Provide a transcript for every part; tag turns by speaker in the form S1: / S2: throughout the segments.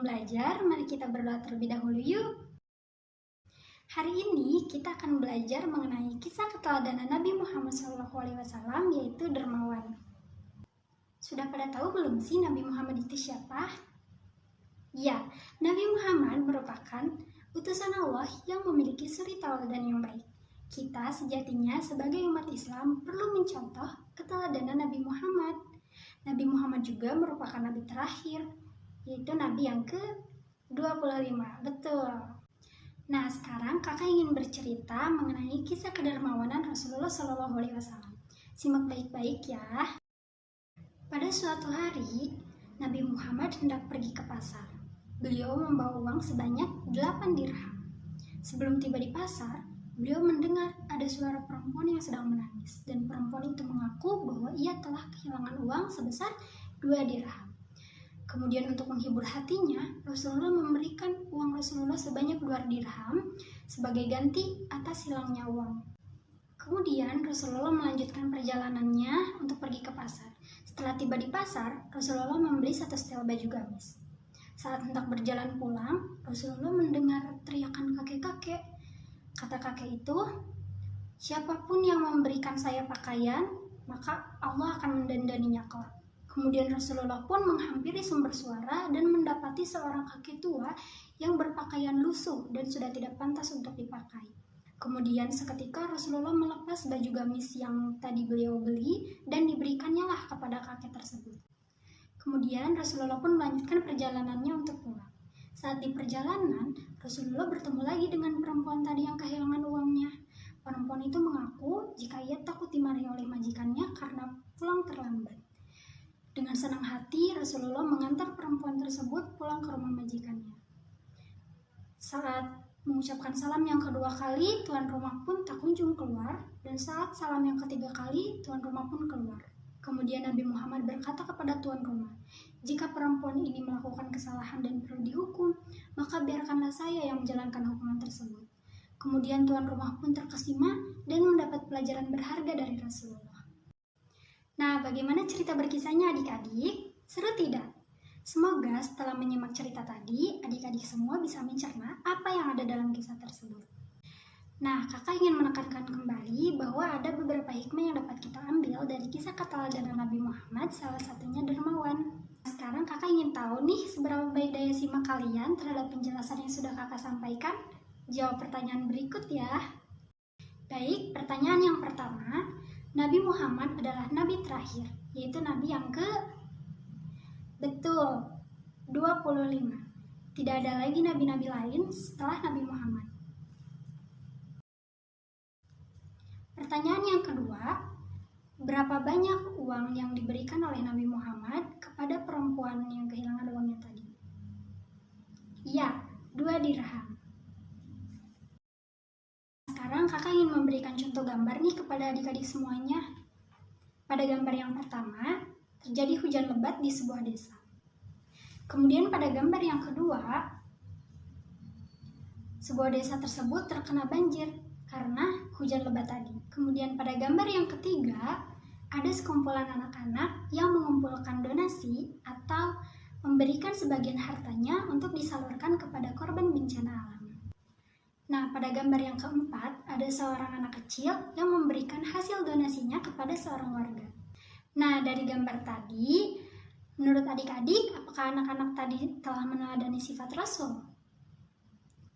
S1: Sebelum belajar, mari kita berdoa terlebih dahulu yuk. Hari ini kita akan belajar mengenai kisah keteladanan Nabi Muhammad SAW, yaitu dermawan. Sudah pada tahu belum sih Nabi Muhammad itu siapa? Ya, Nabi Muhammad merupakan utusan Allah yang memiliki suri tauladan yang baik. Kita sejatinya sebagai umat Islam perlu mencontoh keteladanan Nabi Muhammad. Nabi Muhammad juga merupakan nabi terakhir, yaitu nabi yang ke-25. Betul. Nah, sekarang kakak ingin bercerita mengenai kisah kedermawanan Rasulullah SAW. Simak baik-baik ya. Pada suatu hari, Nabi Muhammad hendak pergi ke pasar. Beliau membawa uang sebanyak 8 dirham. Sebelum tiba di pasar, beliau mendengar ada suara perempuan yang sedang menangis, dan perempuan itu mengaku bahwa ia telah kehilangan uang sebesar 2 dirham. Kemudian untuk menghibur hatinya, Rasulullah memberikan uang Rasulullah sebanyak 2 dirham sebagai ganti atas hilangnya uang. Kemudian Rasulullah melanjutkan perjalanannya untuk pergi ke pasar. Setelah tiba di pasar, Rasulullah membeli 1 setel baju gamis. Saat hendak berjalan pulang, Rasulullah mendengar teriakan kakek-kakek. Kata kakek itu, "Siapapun yang memberikan saya pakaian, maka Allah akan mendandaninya kelak." Kemudian Rasulullah pun menghampiri sumber suara dan mendapati seorang kakek tua yang berpakaian lusuh dan sudah tidak pantas untuk dipakai. Kemudian seketika Rasulullah melepas baju gamis yang tadi beliau beli dan diberikannya lah kepada kakek tersebut. Kemudian Rasulullah pun melanjutkan perjalanannya untuk pulang. Saat di perjalanan, Rasulullah bertemu lagi dengan perempuan tadi yang kehilangan uangnya. Perempuan itu mengaku jika ia takut dimarahi oleh majikannya karena pulang terlambat. Dengan senang hati, Rasulullah mengantar perempuan tersebut pulang ke rumah majikannya. Saat mengucapkan salam yang kedua kali, tuan rumah pun tak kunjung keluar, dan saat salam yang ketiga kali, tuan rumah pun keluar. Kemudian Nabi Muhammad berkata kepada tuan rumah, "Jika perempuan ini melakukan kesalahan dan perlu dihukum, maka biarkanlah saya yang menjalankan hukuman tersebut." Kemudian tuan rumah pun terkesima dan mendapat pelajaran berharga dari Rasulullah. Nah, bagaimana cerita berkisahnya adik-adik? Seru tidak? Semoga setelah menyimak cerita tadi, adik-adik semua bisa mencerna apa yang ada dalam kisah tersebut. Nah, kakak ingin menekankan kembali bahwa ada beberapa hikmah yang dapat kita ambil dari kisah keteladanan Nabi Muhammad, salah satunya dermawan. Sekarang kakak ingin tahu nih, seberapa baik daya simak kalian terhadap penjelasan yang sudah kakak sampaikan? Jawab pertanyaan berikut ya. Baik, pertanyaan yang pertama, Nabi Muhammad adalah nabi terakhir, yaitu nabi yang Betul, 25. Tidak ada lagi nabi-nabi lain setelah Nabi Muhammad. Pertanyaan yang kedua, berapa banyak uang yang diberikan oleh Nabi Muhammad kepada perempuan yang kehilangan uangnya tadi? Iya, 2 dirham. Sekarang kakak ingin memberikan contoh gambar nih kepada adik-adik semuanya. Pada gambar yang pertama, terjadi hujan lebat di sebuah desa. Kemudian pada gambar yang kedua, sebuah desa tersebut terkena banjir karena hujan lebat tadi. Kemudian pada gambar yang ketiga, ada sekumpulan anak-anak yang mengumpulkan donasi atau memberikan sebagian hartanya untuk disalurkan kepada korban bencana alam. Nah, pada gambar yang keempat, ada seorang anak kecil yang memberikan hasil donasinya kepada seorang warga. Nah, dari gambar tadi, menurut adik-adik, apakah anak-anak tadi telah meneladani sifat Rasul?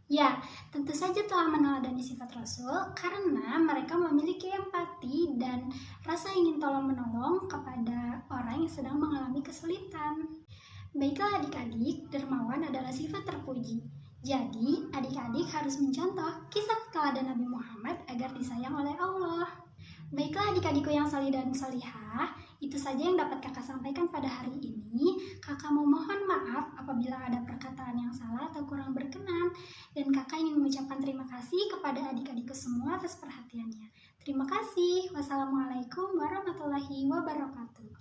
S1: Ya, tentu saja telah meneladani sifat Rasul karena mereka memiliki empati dan rasa ingin tolong-menolong kepada orang yang sedang mengalami kesulitan. Baiklah adik-adik, dermawan adalah sifat terpuji. Jadi, adik-adik harus mencontoh kisah keteladanan Nabi Muhammad agar disayang oleh Allah. Baiklah adik-adikku yang salih dan salihah, itu saja yang dapat kakak sampaikan pada hari ini. Kakak memohon maaf apabila ada perkataan yang salah atau kurang berkenan. Dan kakak ingin mengucapkan terima kasih kepada adik-adikku semua atas perhatiannya. Terima kasih. Wassalamualaikum warahmatullahi wabarakatuh.